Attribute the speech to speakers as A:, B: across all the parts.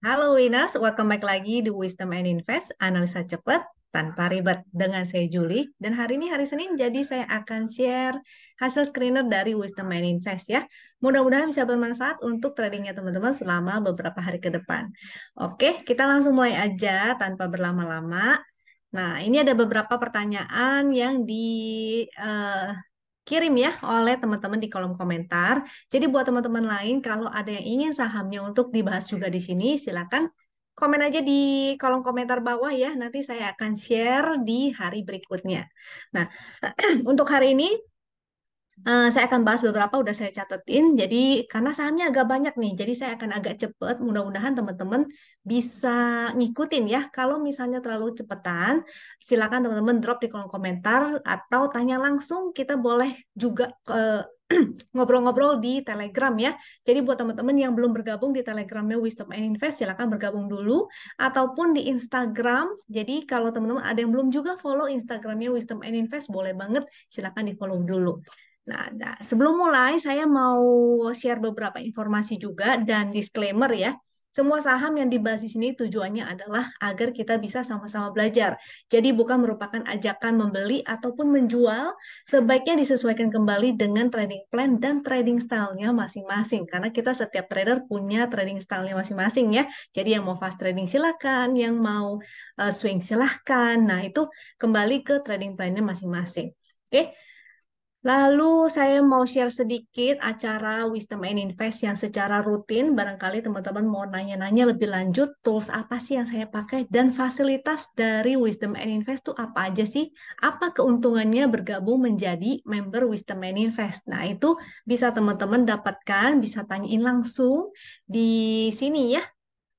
A: Halo Winners, welcome back lagi di Wisdom and Invest, analisa cepat tanpa ribet dengan saya Julie. Dan hari ini hari Senin, jadi saya akan share hasil screener dari Wisdom and Invest ya. Mudah-mudahan bisa bermanfaat untuk tradingnya teman-teman selama beberapa hari ke depan. Oke, kita langsung mulai aja tanpa berlama-lama. Nah, ini ada beberapa pertanyaan yang kirim ya oleh teman-teman di kolom komentar. Jadi buat teman-teman lain, kalau ada yang ingin sahamnya untuk dibahas juga di sini, silakan komen aja di kolom komentar bawah ya. Nanti saya akan share di hari berikutnya. Nah, untuk hari ini saya akan bahas beberapa udah saya catetin. Jadi karena sahamnya agak banyak nih, jadi saya akan agak cepet. Mudah-mudahan teman-teman bisa ngikutin ya. Kalau misalnya terlalu cepetan, silakan teman-teman drop di kolom komentar atau tanya langsung. Kita boleh juga ngobrol-ngobrol di Telegram ya. Jadi buat teman-teman yang belum bergabung di Telegramnya Wisdom and Invest, silakan bergabung dulu ataupun di Instagram. Jadi kalau teman-teman ada yang belum juga follow Instagramnya Wisdom and Invest, boleh banget silakan di follow dulu. Nah, sebelum mulai, saya mau share beberapa informasi juga dan disclaimer ya. Semua saham yang dibahas di sini tujuannya adalah agar kita bisa sama-sama belajar. Jadi bukan merupakan ajakan membeli ataupun menjual, sebaiknya disesuaikan kembali dengan trading plan dan trading style-nya masing-masing. Karena kita setiap trader punya trading style-nya masing-masing ya. Jadi yang mau fast trading silahkan, yang mau swing silahkan. Nah, itu kembali ke trading plan-nya masing-masing. Oke, lalu saya mau share sedikit acara Wisdom and Invest yang secara rutin. Barangkali teman-teman mau nanya-nanya lebih lanjut, tools apa sih yang saya pakai dan fasilitas dari Wisdom and Invest itu apa aja sih? Apa keuntungannya bergabung menjadi member Wisdom and Invest? Nah, itu bisa teman-teman dapatkan, bisa tanyain langsung di sini ya.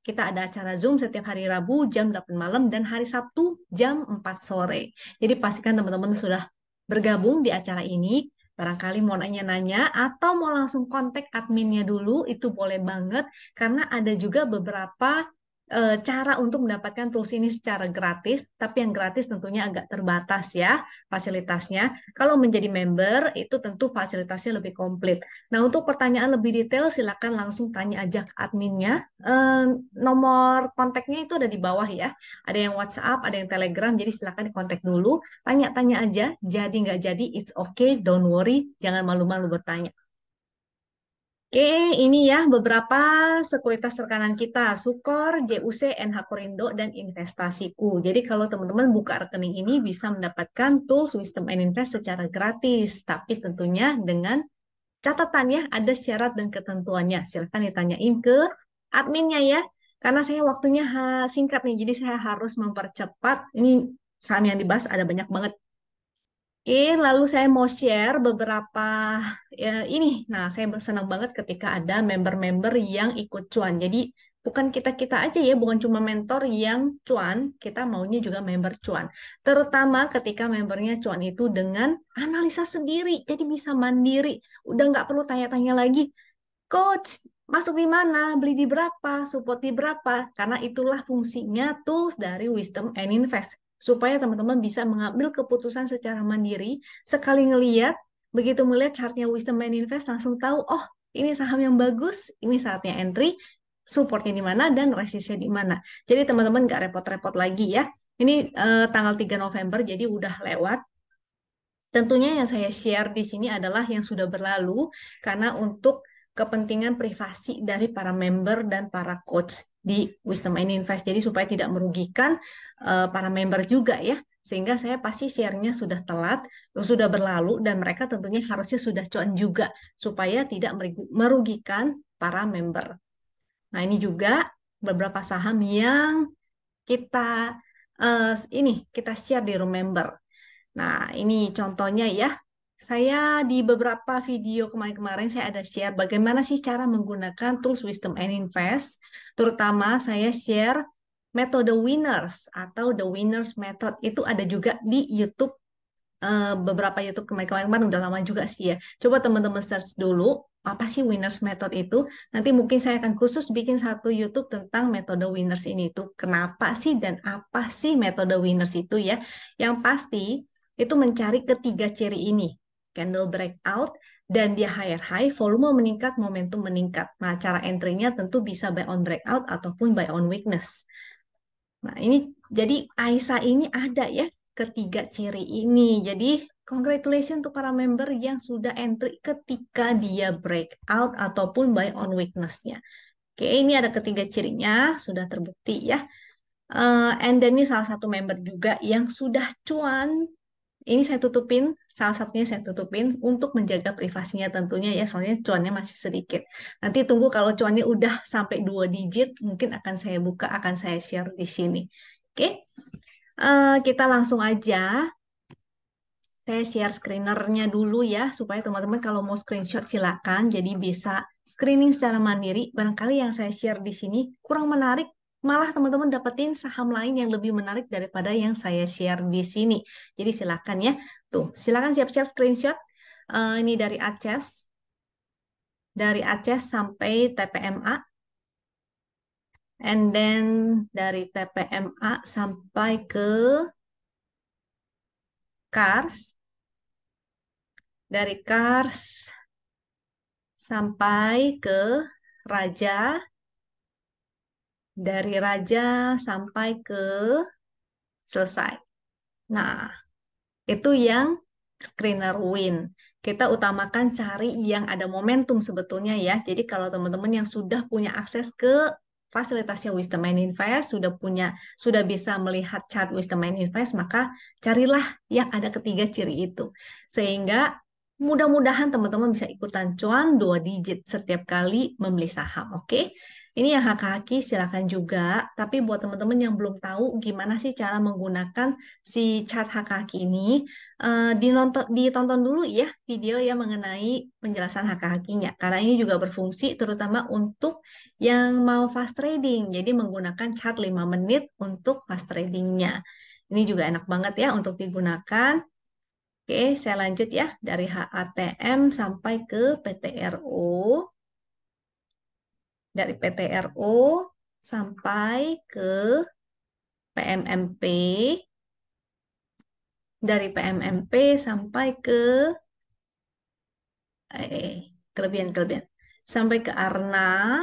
A: Kita ada acara Zoom setiap hari Rabu jam 8 malam dan hari Sabtu jam 4 sore. Jadi pastikan teman-teman sudah bergabung di acara ini. Barangkali mau nanya-nanya atau mau langsung kontak adminnya dulu, itu boleh banget. Karena ada juga beberapa cara untuk mendapatkan tools ini secara gratis. Tapi yang gratis tentunya agak terbatas ya fasilitasnya. Kalau menjadi member, itu tentu fasilitasnya lebih komplit. Nah, untuk pertanyaan lebih detail, silakan langsung tanya aja ke adminnya. Eh, Nomor kontaknya itu ada di bawah ya. Ada yang WhatsApp, ada yang Telegram, jadi silakan dikontak dulu. Tanya-tanya aja, jadi nggak jadi, it's okay, don't worry, jangan malu-malu bertanya. Oke, ini ya beberapa sekuritas rekanan kita, Sukor, JUC, NH Korindo, dan Investasiku. Jadi kalau teman-teman buka rekening ini bisa mendapatkan tools Wisdom and Invest secara gratis, tapi tentunya dengan catatannya ada syarat dan ketentuannya. Silahkan ditanyain ke adminnya ya. Karena saya waktunya singkat nih, jadi saya harus mempercepat. Ini saham yang dibahas ada banyak banget. Oke, lalu saya mau share beberapa ya, ini. Nah, saya senang banget ketika ada member-member yang ikut cuan. Jadi bukan kita-kita aja ya, bukan cuma mentor yang cuan, kita maunya juga member cuan. Terutama ketika membernya cuan itu dengan analisa sendiri, jadi bisa mandiri. Udah nggak perlu tanya-tanya lagi, Coach, masuk di mana, beli di berapa, support di berapa, karena itulah fungsinya tools dari Wisdom and Invest. Supaya teman-teman bisa mengambil keputusan secara mandiri, sekali ngeliat, begitu melihat chartnya Wisdom and Invest, langsung tahu, oh ini saham yang bagus, ini saatnya entry, supportnya di mana, dan resistnya di mana. Jadi teman-teman nggak repot-repot lagi ya. Ini tanggal 3 November, jadi udah lewat. Tentunya yang saya share di sini adalah yang sudah berlalu karena untuk kepentingan privasi dari para member dan para coach di Wisdom and Invest. Jadi supaya tidak merugikan para member juga ya. Sehingga saya pasti share-nya sudah telat, sudah berlalu dan mereka tentunya harusnya sudah cuan juga supaya tidak merugikan para member. Nah, ini juga beberapa saham yang kita kita share di room member. Nah, ini contohnya ya. Saya di beberapa video kemarin-kemarin saya ada share bagaimana sih cara menggunakan tools Wisdom and Invest. Terutama saya share metode winners atau the winners method itu ada juga di YouTube, beberapa YouTube kemarin-kemarin udah lama juga sih ya. Coba teman-teman search dulu apa sih winners method itu. Nanti mungkin saya akan khusus bikin satu YouTube tentang metode winners ini itu. Kenapa sih dan apa sih metode winners itu ya? Yang pasti itu mencari ketiga ciri ini. Candle breakout, dan dia higher high, volume meningkat, momentum meningkat. Nah, cara entry-nya tentu bisa buy on breakout ataupun buy on weakness. Nah, ini jadi Aisyah ini ada ya ketiga ciri ini. Jadi, congratulations untuk para member yang sudah entry ketika dia breakout ataupun buy on weakness-nya. Oke, ini ada ketiga cirinya, sudah terbukti ya. And then ini salah satu member juga yang sudah cuan. Ini saya tutupin, salah satunya saya tutupin untuk menjaga privasinya tentunya ya, soalnya cuannya masih sedikit. Nanti tunggu kalau cuannya udah sampai 2 digit, mungkin akan saya buka, akan saya share di sini. Oke, kita langsung aja. Saya share screenernya dulu ya, supaya teman-teman kalau mau screenshot silakan. Jadi bisa screening secara mandiri. Barangkali yang saya share di sini kurang menarik, malah teman-teman dapetin saham lain yang lebih menarik daripada yang saya share di sini. Jadi silakan ya. Tuh, silakan siap-siap screenshot. Ini dari Aceh sampai TPMA. And then dari TPMA sampai ke Kars. Dari Kars sampai ke Raja, dari Raja sampai ke selesai. Nah, itu yang screener win. Kita utamakan cari yang ada momentum sebetulnya ya. Jadi kalau teman-teman yang sudah punya akses ke fasilitasnya Wisdom and Invest, sudah bisa melihat chart Wisdom and Invest, maka carilah yang ada ketiga ciri itu. Sehingga mudah-mudahan teman-teman bisa ikutan cuan 2 digit setiap kali membeli saham, oke? Ini yang haki-haki silakan juga, tapi buat teman-teman yang belum tahu gimana sih cara menggunakan si chart haki-haki ini, ditonton dulu ya video yang mengenai penjelasan haki-hakinya, karena ini juga berfungsi terutama untuk yang mau fast trading, jadi menggunakan chart 5 menit untuk fast tradingnya. Ini juga enak banget ya untuk digunakan. Oke, saya lanjut ya dari HATM sampai ke PTRO. Dari PTRO sampai ke PMMP. Dari PMMP sampai ke kelebihan-kelebihan. Sampai ke Arna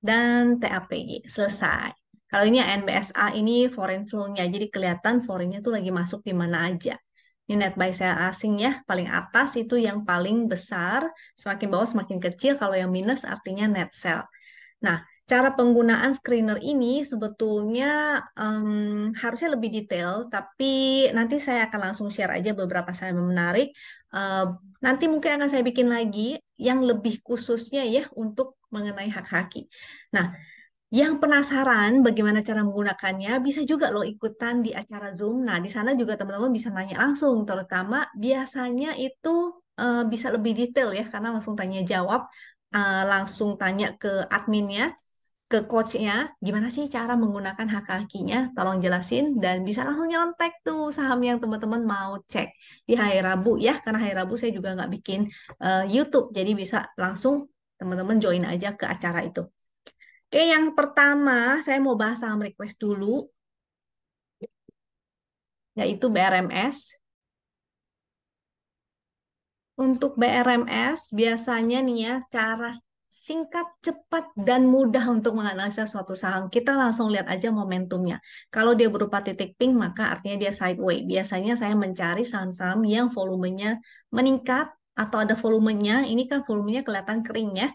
A: dan TAPG. Selesai. Kalau ini NBSA ini foreign flow-nya. Jadi kelihatan foreign-nya tuh lagi masuk di mana aja. Ini net buy sell asing ya. Paling atas itu yang paling besar. Semakin bawah semakin kecil. Kalau yang minus artinya net sell. Nah, cara penggunaan screener ini sebetulnya harusnya lebih detail, tapi nanti saya akan langsung share aja beberapa saham yang menarik. Eh, Nanti mungkin akan saya bikin lagi yang lebih khususnya ya untuk mengenai hak-haki. Nah, yang penasaran bagaimana cara menggunakannya, bisa juga loh ikutan di acara Zoom. Nah, di sana juga teman-teman bisa nanya langsung, terutama biasanya itu bisa lebih detail ya, karena langsung tanya jawab, langsung tanya ke adminnya, ke coachnya, gimana sih cara menggunakan hak hakinya, tolong jelasin, dan bisa langsung nyontek tuh saham yang teman-teman mau cek di hari Rabu ya, karena hari Rabu saya juga nggak bikin YouTube, jadi bisa langsung teman-teman join aja ke acara itu. Oke, yang pertama saya mau bahas saham request dulu, yaitu BRMS. Untuk BRMS, biasanya nih ya, cara singkat, cepat, dan mudah untuk menganalisa suatu saham. Kita langsung lihat aja momentumnya. Kalau dia berupa titik pink, maka artinya dia sideways. Biasanya saya mencari saham-saham yang volumenya meningkat, atau ada volumenya. Ini kan volumenya kelihatan kering ya.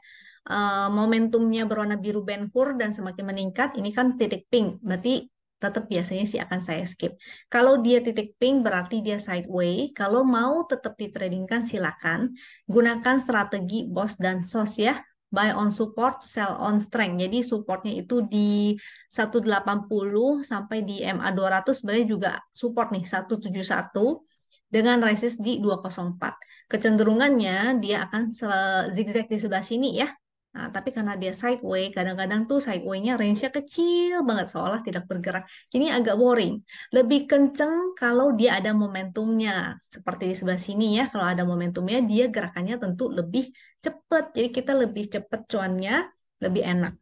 A: Momentumnya berwarna biru Ben Hur dan semakin meningkat, ini kan titik pink. Berarti tetap biasanya sih akan saya skip. Kalau dia titik pink berarti dia sideways. Kalau mau tetap ditradingkan silakan. Gunakan strategi BOS dan SOS ya. Buy on support, sell on strength. Jadi supportnya itu di 180 sampai di MA 200 sebenarnya juga support nih 171 dengan resist di 204. Kecenderungannya dia akan zigzag di sebelah sini ya. Nah, tapi karena dia sideways, kadang-kadang tuh sideway-nya range-nya kecil banget, seolah tidak bergerak. Jadi agak boring. Lebih kenceng kalau dia ada momentumnya. Seperti di sebelah sini ya, kalau ada momentumnya, dia gerakannya tentu lebih cepat. Jadi kita lebih cepat cuannya, lebih enak.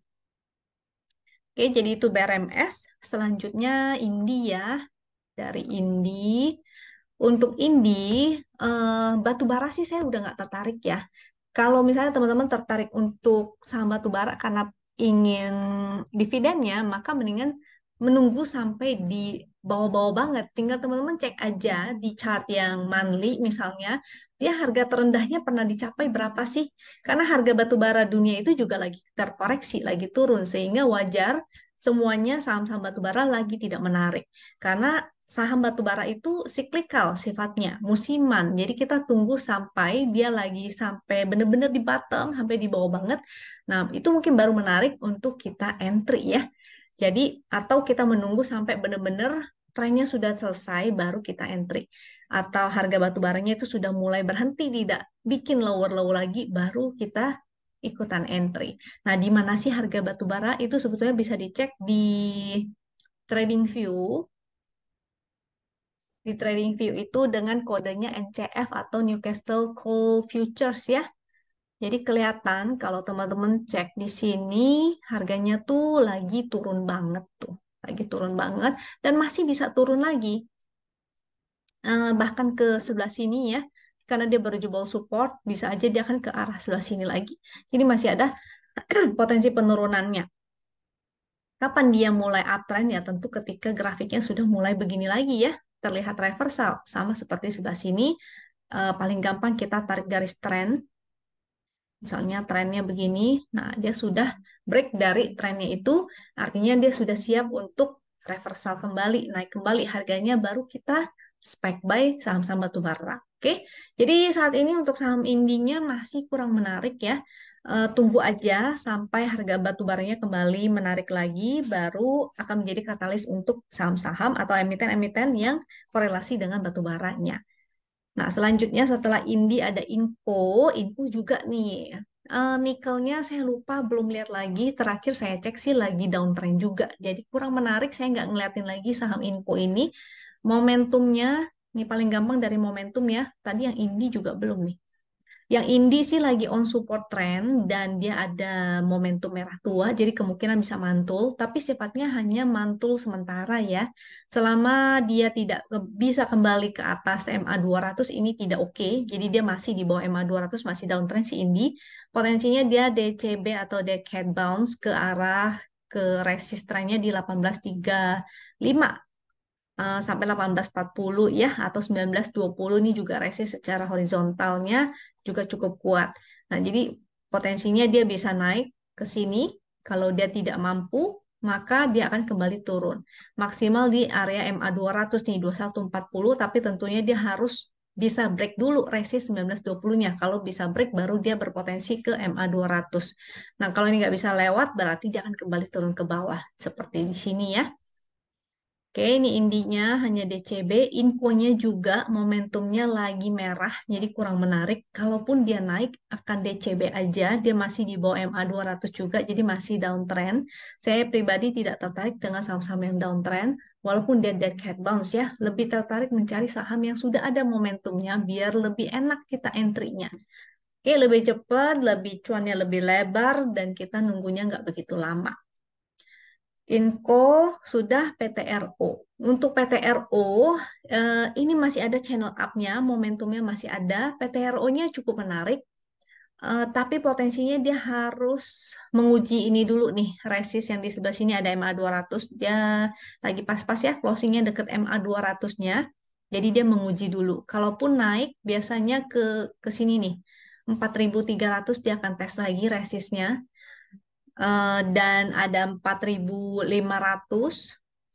A: Oke, jadi itu BRMS. Selanjutnya Indi ya. Dari Indi. Untuk Indi, batu bara sih saya udah nggak tertarik ya. Kalau misalnya teman-teman tertarik untuk saham batu bara karena ingin dividennya, maka mendingan menunggu sampai di bawah-bawah banget. Tinggal teman-teman cek aja di chart yang monthly misalnya, dia harga terendahnya pernah dicapai berapa sih? Karena harga batu bara dunia itu juga lagi terkoreksi, lagi turun, sehingga wajar semuanya saham-saham batu bara lagi tidak menarik. Karena saham batubara itu siklikal sifatnya, musiman. Jadi kita tunggu sampai dia lagi sampai benar-benar di bottom, sampai di bawah banget. Nah, itu mungkin baru menarik untuk kita entry ya. Jadi, atau kita menunggu sampai benar-benar trennya sudah selesai, baru kita entry. Atau harga batubaranya itu sudah mulai berhenti, tidak bikin lower-lower lagi, baru kita ikutan entry. Nah, di mana sih harga batubara itu sebetulnya bisa dicek di TradingView. Di TradingView itu dengan kodenya NCF atau Newcastle Coal Futures ya. Jadi kelihatan kalau teman-teman cek di sini harganya tuh lagi turun banget tuh. Lagi turun banget dan masih bisa turun lagi. Bahkan ke sebelah sini ya. Karena dia baru jebol support, bisa aja dia akan ke arah sebelah sini lagi. Jadi masih ada potensi penurunannya. Kapan dia mulai uptrend ya tentu ketika grafiknya sudah mulai begini lagi ya, terlihat reversal sama seperti sebelah sini. Paling gampang kita tarik garis tren, misalnya trennya begini, nah dia sudah break dari trennya itu, artinya dia sudah siap untuk reversal kembali, naik kembali harganya, baru kita spek buy saham-saham batubara. Oke, jadi saat ini untuk saham indinya masih kurang menarik ya. Tunggu aja sampai harga batubaranya kembali menarik lagi, baru akan menjadi katalis untuk saham-saham atau emiten-emiten yang korelasi dengan batubaranya. Nah, selanjutnya setelah Indi ada Inco juga nih. Nikelnya saya lupa belum lihat lagi. Terakhir saya cek sih lagi downtrend juga. Jadi kurang menarik. Saya nggak ngeliatin lagi saham Inco ini. Momentumnya, ini paling gampang dari momentum ya. Tadi yang Indi juga belum nih. Yang Indi sih lagi on support trend dan dia ada momentum merah tua, jadi kemungkinan bisa mantul, tapi sifatnya hanya mantul sementara ya. Selama dia tidak bisa kembali ke atas MA 200 ini tidak oke, jadi dia masih di bawah MA 200, masih downtrend si Indi. Potensinya dia DCB atau decade bounce ke arah ke resistannya di 1835 sampai 1840 ya atau 1920 ini juga resist secara horizontalnya juga cukup kuat. Nah, jadi potensinya dia bisa naik ke sini. Kalau dia tidak mampu, maka dia akan kembali turun. Maksimal di area MA 200 nih 2140, tapi tentunya dia harus bisa break dulu resist 1920-nya. Kalau bisa break baru dia berpotensi ke MA 200. Nah, kalau ini nggak bisa lewat berarti dia akan kembali turun ke bawah seperti di sini ya. Oke, ini indinya hanya DCB, infonya juga momentumnya lagi merah, jadi kurang menarik. Kalaupun dia naik, akan DCB aja, dia masih di bawah MA 200 juga, jadi masih downtrend. Saya pribadi tidak tertarik dengan saham-saham yang downtrend, walaupun dia dead cat bounce ya, lebih tertarik mencari saham yang sudah ada momentumnya, biar lebih enak kita entry-nya. Oke, lebih cepat, lebih cuannya lebih lebar, dan kita nunggunya nggak begitu lama. Inco sudah PTRO. Untuk PTRO, ini masih ada channel up-nya, momentumnya masih ada. PTRO-nya cukup menarik, tapi potensinya dia harus menguji ini dulu nih, resist yang di sebelah sini ada MA 200. Dia lagi pas-pas ya, closingnya deket MA 200-nya. Jadi dia menguji dulu. Kalaupun naik, biasanya ke sini nih, 4.300 dia akan tes lagi resistnya. Dan ada 4.500,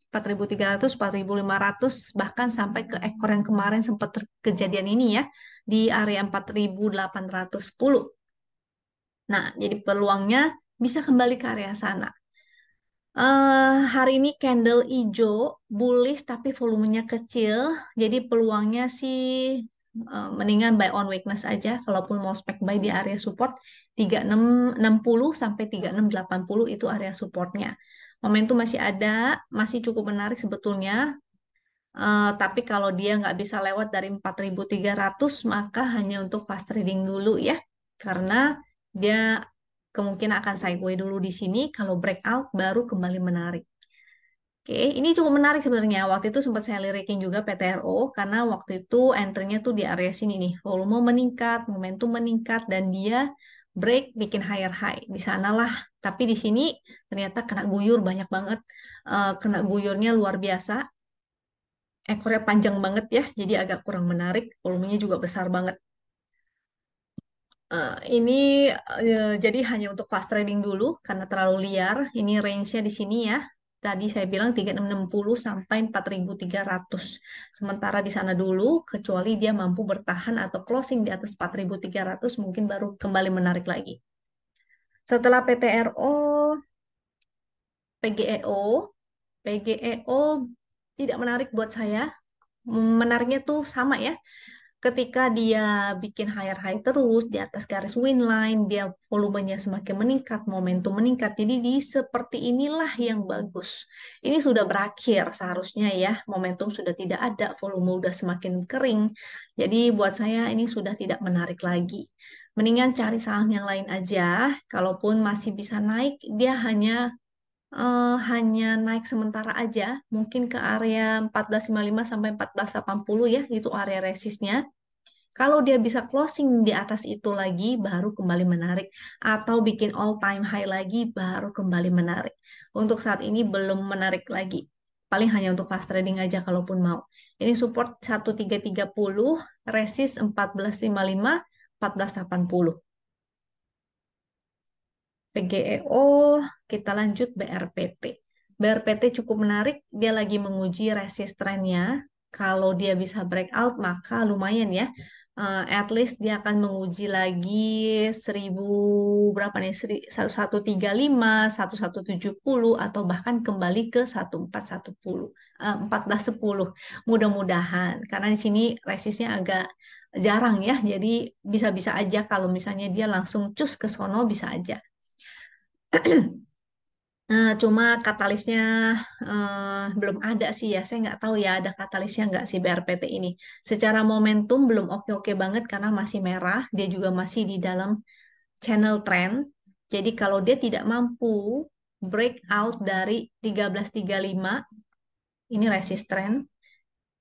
A: 4.300, 4.500, bahkan sampai ke ekor yang kemarin sempat kejadian ini ya, di area 4.810. Nah, jadi peluangnya bisa kembali ke area sana. Hari ini candle hijau, bullish tapi volumenya kecil, jadi peluangnya sih mendingan buy on weakness aja. Kalaupun mau spek buy di area support 3660 sampai 3680 itu area supportnya. Momentum masih ada, masih cukup menarik sebetulnya. Tapi kalau dia nggak bisa lewat dari 4.300, maka hanya untuk fast trading dulu ya. Karena dia kemungkinan akan sideways dulu di sini. Kalau breakout baru kembali menarik. Oke, ini cukup menarik sebenarnya. Waktu itu sempat saya lirikin juga PTRO karena waktu itu entry-nya tuh di area sini nih. Volume meningkat, momentum meningkat, dan dia break bikin higher high. Di sanalah. Tapi di sini ternyata kena guyur banyak banget. Kena guyurnya luar biasa. Ekornya panjang banget ya, jadi agak kurang menarik. Volumenya juga besar banget. Ini jadi hanya untuk fast trading dulu karena terlalu liar. Ini range-nya di sini ya. Tadi saya bilang 3660 sampai 4300. Sementara di sana dulu, kecuali dia mampu bertahan atau closing di atas 4300, mungkin baru kembali menarik lagi. Setelah PTRO, PGEO, PGEO tidak menarik buat saya. Menariknya tuh sama ya. Ketika dia bikin higher high terus di atas garis win line, dia volumenya semakin meningkat, momentum meningkat. Jadi di seperti inilah yang bagus. Ini sudah berakhir seharusnya ya, momentum sudah tidak ada, volume udah semakin kering. Jadi buat saya ini sudah tidak menarik lagi. Mendingan cari saham yang lain aja. Kalaupun masih bisa naik, dia hanya naik sementara aja, mungkin ke area 1455 sampai 1480 ya, itu area resistnya. Kalau dia bisa closing di atas itu lagi, baru kembali menarik. Atau bikin all time high lagi, baru kembali menarik. Untuk saat ini belum menarik lagi. Paling hanya untuk fast trading aja kalaupun mau. Ini support 1330, resist 1455, 1480. PGEO, kita lanjut BRPT. BRPT cukup menarik, dia lagi menguji resist trendnya. Kalau dia bisa breakout, maka lumayan ya. At least dia akan menguji lagi 1000 berapa nih? 1135, 1170 atau bahkan kembali ke 1410, 1410. Mudah-mudahan karena di sini resistnya agak jarang ya. Jadi bisa-bisa aja kalau misalnya dia langsung cus ke sono bisa aja. Cuma katalisnya belum ada sih ya. Saya nggak tahu ya ada katalisnya nggak sih BRPT ini. Secara momentum belum oke-oke banget karena masih merah. Dia juga masih di dalam channel trend. Jadi kalau dia tidak mampu breakout dari 1335, ini resist trend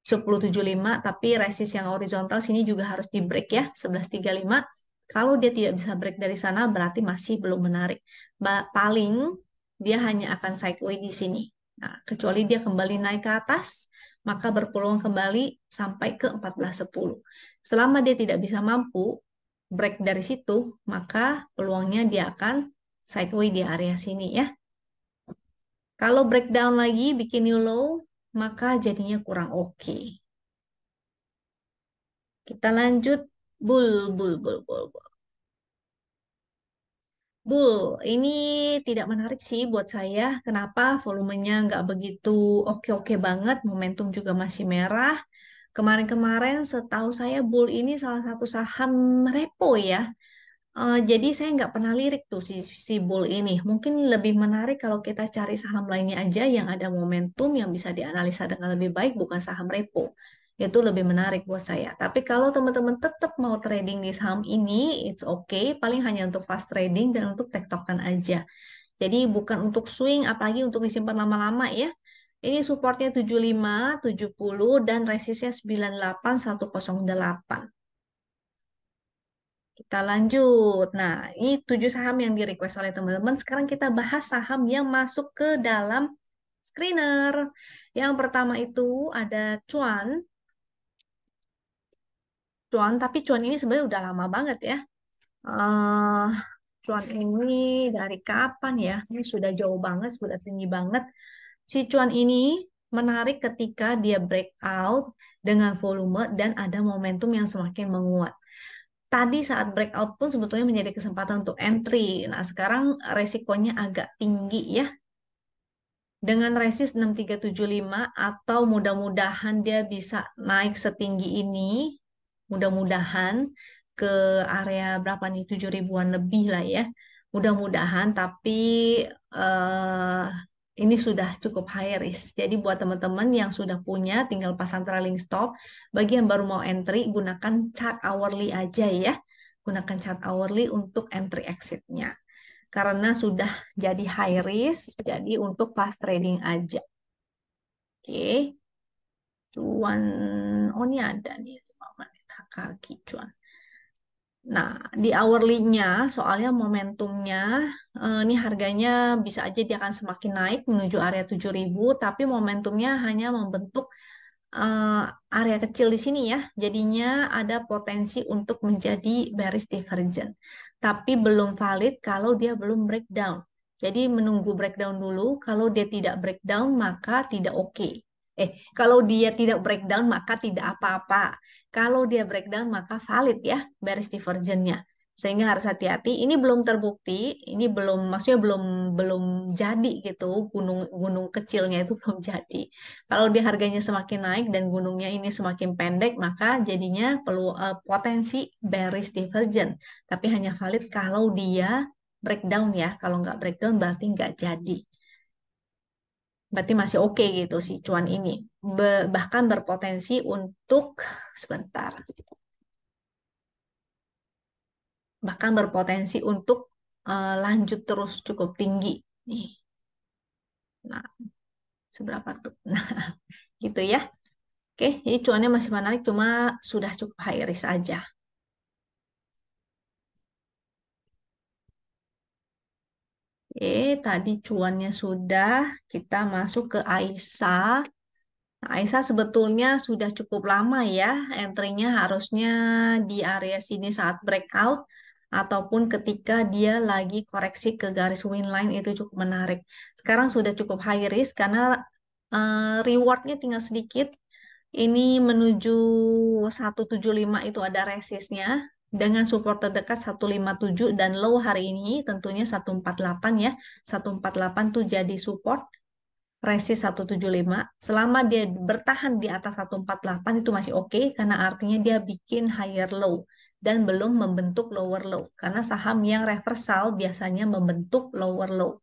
A: 1075, tapi resist yang horizontal sini juga harus di break ya 1135. Kalau dia tidak bisa break dari sana berarti masih belum menarik. Paling dia hanya akan sideways di sini. Nah, kecuali dia kembali naik ke atas, maka berpeluang kembali sampai ke 1410. Selama dia tidak bisa mampu break dari situ, maka peluangnya dia akan sideways di area sini ya. Kalau breakdown lagi bikin new low, maka jadinya kurang oke. Kita lanjut bull, bull, bull, bull, bull. Bull, ini tidak menarik sih buat saya. Kenapa? Volumenya nggak begitu oke-oke banget. Momentum juga masih merah. Kemarin-kemarin setahu saya bull ini salah satu saham repo ya. Jadi saya nggak pernah lirik tuh si bull ini. Mungkin lebih menarik kalau kita cari saham lainnya aja yang ada momentum yang bisa dianalisa dengan lebih baik, bukan saham repo. Itu lebih menarik buat saya. Tapi kalau teman-teman tetap mau trading di saham ini, it's okay. Paling hanya untuk fast trading dan untuk tektokan aja. Jadi bukan untuk swing, apalagi untuk disimpan lama-lama ya. Ini supportnya 75, 70, dan resistnya 98, 108. Kita lanjut. Nah, ini 7 saham yang di-request oleh teman-teman. Sekarang kita bahas saham yang masuk ke dalam screener. Yang pertama itu ada Cuan. Cuan, tapi Cuan ini sebenarnya udah lama banget ya. eh Cuan ini dari kapan ya? Ini sudah jauh banget, sudah tinggi banget. Si Cuan ini menarik ketika dia breakout dengan volume dan ada momentum yang semakin menguat. Tadi saat breakout pun sebetulnya menjadi kesempatan untuk entry. Nah, sekarang resikonya agak tinggi ya. Dengan resist 6375 atau mudah-mudahan dia bisa naik setinggi ini. Mudah-mudahan ke area berapa nih? 7 ribuan lebih lah ya. Mudah-mudahan, tapi eh, ini sudah cukup high risk. Jadi buat teman-teman yang sudah punya, tinggal pasang trailing stop. Bagi yang baru mau entry, gunakan chart hourly aja ya. Gunakan chart hourly untuk entry exit-nya. Karena sudah jadi high risk, jadi untuk fast trading aja. Oke, cuan. Oh, ini ada nih 5 menit HKG cuan. Nah, di hourly-nya, soalnya momentumnya, ini harganya bisa aja dia akan semakin naik menuju area 7.000, tapi momentumnya hanya membentuk eh, area kecil di sini ya. Jadinya ada potensi untuk menjadi bearish divergent. Tapi belum valid kalau dia belum breakdown. Jadi menunggu breakdown dulu. Kalau dia tidak breakdown, maka tidak oke. Kalau dia tidak breakdown, maka tidak apa-apa. Kalau dia breakdown, maka valid ya bearish divergentnya. Sehingga harus hati-hati. Ini belum terbukti, ini belum, maksudnya belum belum jadi gitu. Gunung gunung kecilnya itu belum jadi. Kalau dia harganya semakin naik dan gunungnya ini semakin pendek, maka jadinya potensi bearish divergent. Tapi hanya valid kalau dia breakdown ya. Kalau nggak breakdown berarti nggak jadi. Berarti masih oke gitu si cuan ini. Bahkan berpotensi untuk sebentar. Bahkan berpotensi untuk lanjut terus cukup tinggi. Nih. Nah, seberapa tuh? Nah, gitu ya. Oke, jadi cuannya masih menarik, cuma sudah cukup high risk aja. Oke, tadi cuannya sudah, kita masuk ke Aisyah. Nah, Aisyah sebetulnya sudah cukup lama ya, entry-nya harusnya di area sini saat breakout, ataupun ketika dia lagi koreksi ke garis win line itu cukup menarik. Sekarang sudah cukup high risk karena rewardnya tinggal sedikit. Ini menuju 175 itu ada resistnya dengan support terdekat 157 dan low hari ini tentunya 148 ya. 148 tuh jadi support, resist 175. Selama dia bertahan di atas 148 itu masih oke karena artinya dia bikin higher low dan belum membentuk lower low. Karena saham yang reversal biasanya membentuk lower low.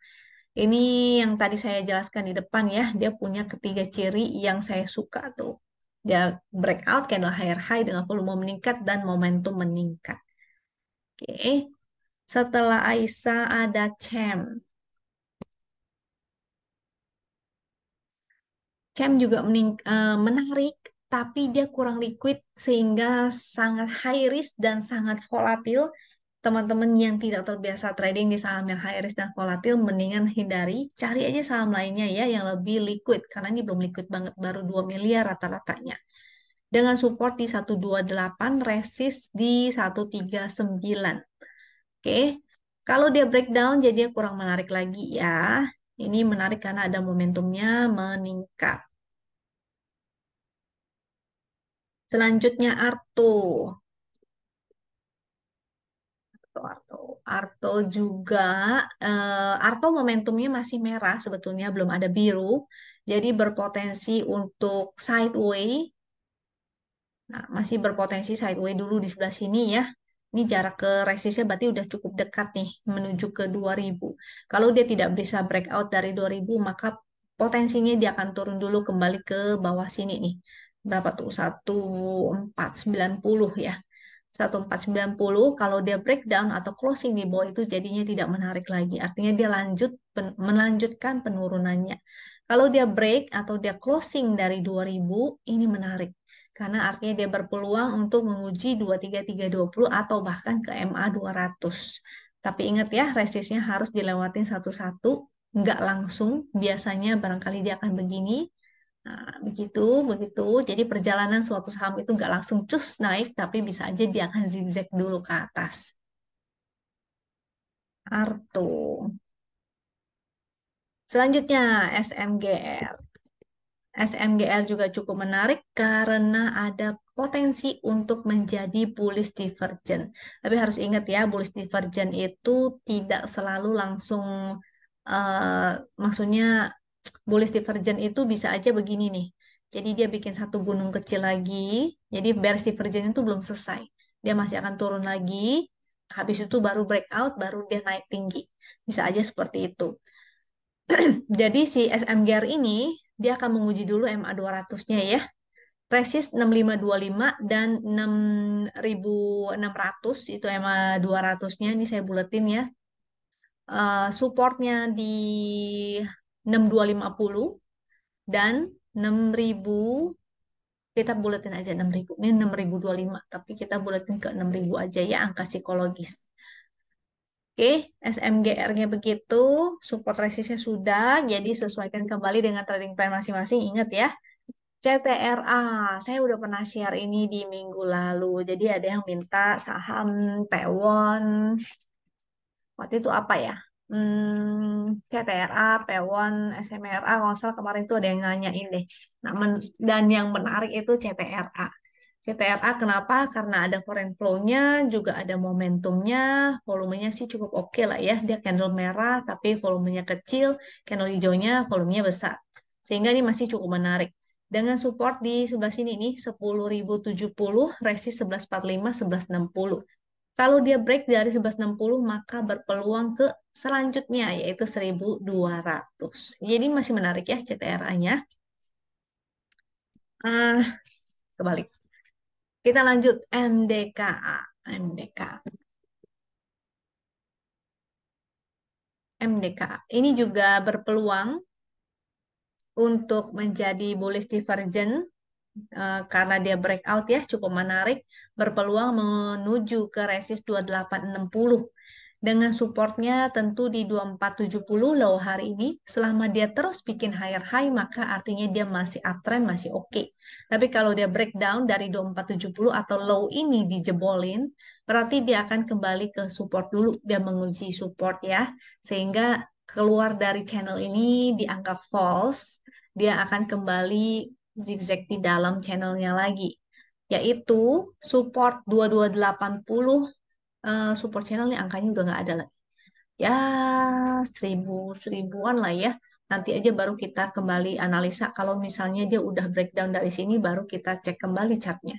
A: Ini yang tadi saya jelaskan di depan ya, dia punya ketiga ciri yang saya suka tuh. Dia breakout candle higher high dengan volume meningkat dan momentum meningkat. Oke. Setelah Aisyah ada Chem. Chem juga menarik, tapi dia kurang liquid sehingga sangat high risk dan sangat volatil. Teman-teman yang tidak terbiasa trading di saham yang high risk dan volatil, mendingan hindari. Cari aja saham lainnya ya yang lebih liquid, karena ini belum liquid banget, baru 2 miliar rata-ratanya. Dengan support di 128, resist di 139. Oke, kalau dia breakdown jadi kurang menarik lagi ya. Ini menarik karena ada momentumnya meningkat. Selanjutnya Arto. Arto. Arto juga, Arto momentumnya masih merah, sebetulnya belum ada biru. Jadi berpotensi untuk sideway. Nah, masih berpotensi sideway dulu di sebelah sini ya. Ini jarak ke resistnya berarti udah cukup dekat nih menuju ke 2000. Kalau dia tidak bisa breakout dari 2000, maka potensinya dia akan turun dulu kembali ke bawah sini nih. Berapa tuh? 1490 ya. 1490 kalau dia breakdown atau closing di bawah itu jadinya tidak menarik lagi. Artinya dia melanjutkan penurunannya. Kalau dia break atau dia closing dari 2000 ini menarik. Karena artinya dia berpeluang untuk menguji 23320 atau bahkan ke MA 200. Tapi ingat ya, resistnya harus dilewatin satu-satu, nggak langsung. Biasanya barangkali dia akan begini. Nah, begitu, begitu. Jadi perjalanan suatu saham itu nggak langsung cus naik, tapi bisa aja dia akan zigzag dulu ke atas. Arto. Selanjutnya SMGR. SMGR juga cukup menarik karena ada potensi untuk menjadi bullish divergent. Tapi harus ingat ya, bullish divergent itu tidak selalu langsung, maksudnya bullish divergent itu bisa aja begini nih. Jadi dia bikin satu gunung kecil lagi. Jadi bearish divergent itu belum selesai. Dia masih akan turun lagi. Habis itu baru breakout, baru dia naik tinggi. Bisa aja seperti itu. Jadi si SMGR ini dia akan menguji dulu MA 200-nya ya. Resist 6525 dan 6600 itu MA 200-nya. Ini saya buletin ya. Supportnya di 6250 dan 6.000, kita buletin aja 6.000. Ini 6.025, tapi kita buletin ke 6.000 aja ya, angka psikologis. Oke, SMGR-nya begitu, support resistnya sudah, jadi sesuaikan kembali dengan trading plan masing-masing. Ingat ya, CTRA, saya udah pernah share ini di minggu lalu. Jadi ada yang minta saham Pewon, waktu itu apa ya? CTRA, Pewon, SMRA, kalau nggak salah kemarin itu ada yang nanyain deh. Nah, dan yang menarik itu CTRA. CTRA kenapa? Karena ada foreign flow-nya, juga ada momentumnya, volumenya sih cukup oke lah ya. Dia candle merah, tapi volumenya kecil, candle hijaunya volumenya besar. Sehingga ini masih cukup menarik. Dengan support di sebelah sini nih, 10.070, resist 11.45, 11.60. Kalau dia break dari 11.60, maka berpeluang ke selanjutnya, yaitu 1.200. Jadi masih menarik ya CTRA-nya. Kebalik. Kita lanjut MDKA. MDK. MDKA. Ini juga berpeluang untuk menjadi bullish divergent karena dia breakout ya, cukup menarik, berpeluang menuju ke resist 2860. Dengan supportnya tentu di 2470 low hari ini. Selama dia terus bikin higher high, maka artinya dia masih uptrend, masih oke. Tapi kalau dia breakdown dari 2470 atau low ini dijebolin, berarti dia akan kembali ke support dulu. Dia menguji support ya. Sehingga keluar dari channel ini dianggap false, dia akan kembali zigzag di dalam channelnya lagi. Yaitu support 2280, support channel nih angkanya udah nggak ada lagi. Ya, seribuan lah ya. Nanti aja baru kita kembali analisa. Kalau misalnya dia udah breakdown dari sini, baru kita cek kembali chartnya.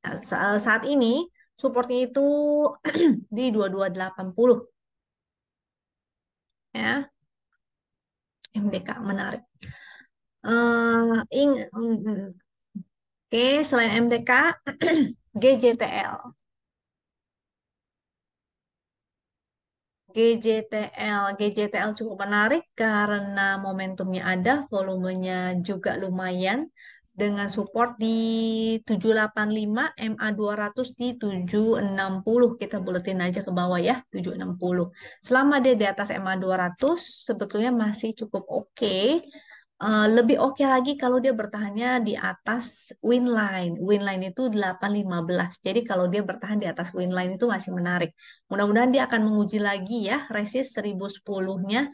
A: Nah, saat ini supportnya itu di 2280 ya. MDK menarik. Oke, selain MDK, GJTL. GJTL cukup menarik karena momentumnya ada, volumenya juga lumayan dengan support di 785, MA 200 di 760. Kita buletin aja ke bawah ya, 760. Selama dia di atas MA 200 sebetulnya masih cukup oke. Lebih oke lagi kalau dia bertahannya di atas win line. Win line itu 815. Jadi kalau dia bertahan di atas win line itu masih menarik. Mudah-mudahan dia akan menguji lagi ya resist 1010-nya.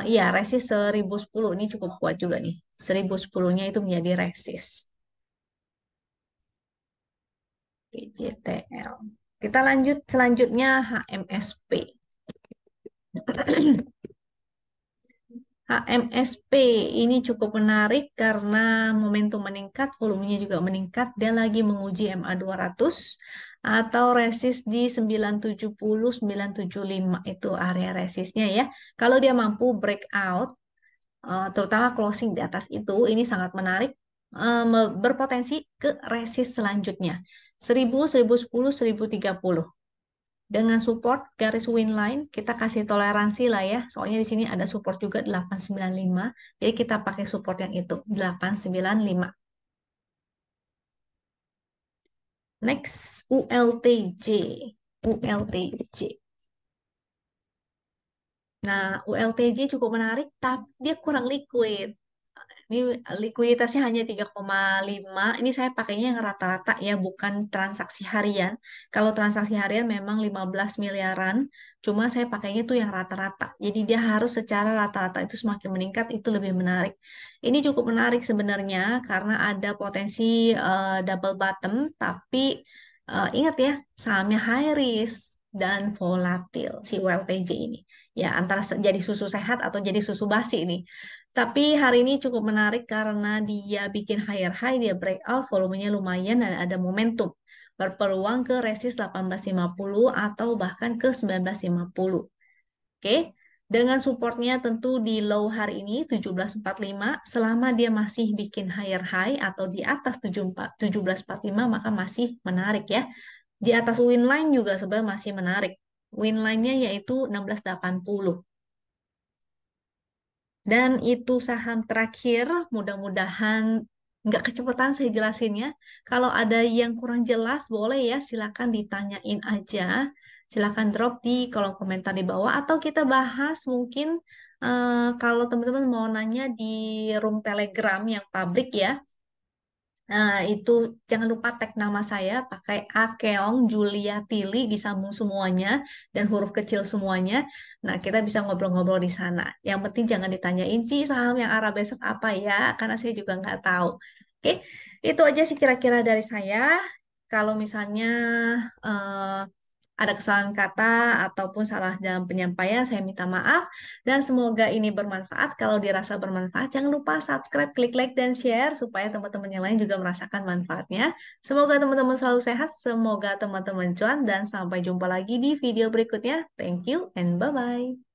A: Iya, resist 1010 ini cukup kuat juga nih. 1010-nya itu menjadi resist. GJTL. Kita lanjut selanjutnya HMSP. HMSP ini cukup menarik karena momentum meningkat, volumenya juga meningkat. Dia lagi menguji MA 200 atau resist di 970, 975. Itu area resistnya ya. Kalau dia mampu breakout, terutama closing di atas itu, ini sangat menarik. Berpotensi ke resist selanjutnya. 1000, 1010, 1030. Dengan support garis win line, kita kasih toleransi lah ya. Soalnya di sini ada support juga 895. Jadi kita pakai support yang itu, 895. Next, ULTJ. ULTJ. Nah, ULTJ cukup menarik, tapi dia kurang liquid. Ini likuiditasnya hanya 3,5. Ini saya pakainya yang rata-rata ya, bukan transaksi harian. Kalau transaksi harian memang 15 miliaran, cuma saya pakainya tuh yang rata-rata. Jadi dia harus secara rata-rata itu semakin meningkat, itu lebih menarik. Ini cukup menarik sebenarnya karena ada potensi double bottom, tapi ingat ya, sahamnya high risk dan volatil si ULTJ ini. Ya, antara jadi susu sehat atau jadi susu basi ini. Tapi hari ini cukup menarik karena dia bikin higher high, dia breakout, volumenya lumayan dan ada momentum. Berpeluang ke resist 1850 atau bahkan ke 1950. Oke, dengan supportnya tentu di low hari ini 1745, selama dia masih bikin higher high atau di atas 1745 maka masih menarik ya. Di atas win line juga sebenarnya masih menarik. Win line-nya yaitu 1680. Dan itu saham terakhir, mudah-mudahan nggak kecepatan saya jelasinnya. Kalau ada yang kurang jelas, boleh ya, silakan ditanyain aja. Silakan drop di kolom komentar di bawah, atau kita bahas mungkin kalau teman-teman mau nanya di room Telegram yang publik ya. Nah, itu jangan lupa tag nama saya pakai Akeong Julia Tili disambung semuanya dan huruf kecil semuanya. Nah, kita bisa ngobrol-ngobrol di sana. Yang penting jangan ditanyain, Ci, saham yang arah besok apa ya? Karena saya juga nggak tahu. Oke, itu aja sih kira-kira dari saya. Kalau misalnya eh, ada kesalahan kata ataupun salah dalam penyampaian, saya minta maaf. Dan semoga ini bermanfaat. Kalau dirasa bermanfaat, jangan lupa subscribe, klik like, dan share supaya teman-teman yang lain juga merasakan manfaatnya. Semoga teman-teman selalu sehat, semoga teman-teman cuan, dan sampai jumpa lagi di video berikutnya. Thank you and bye-bye.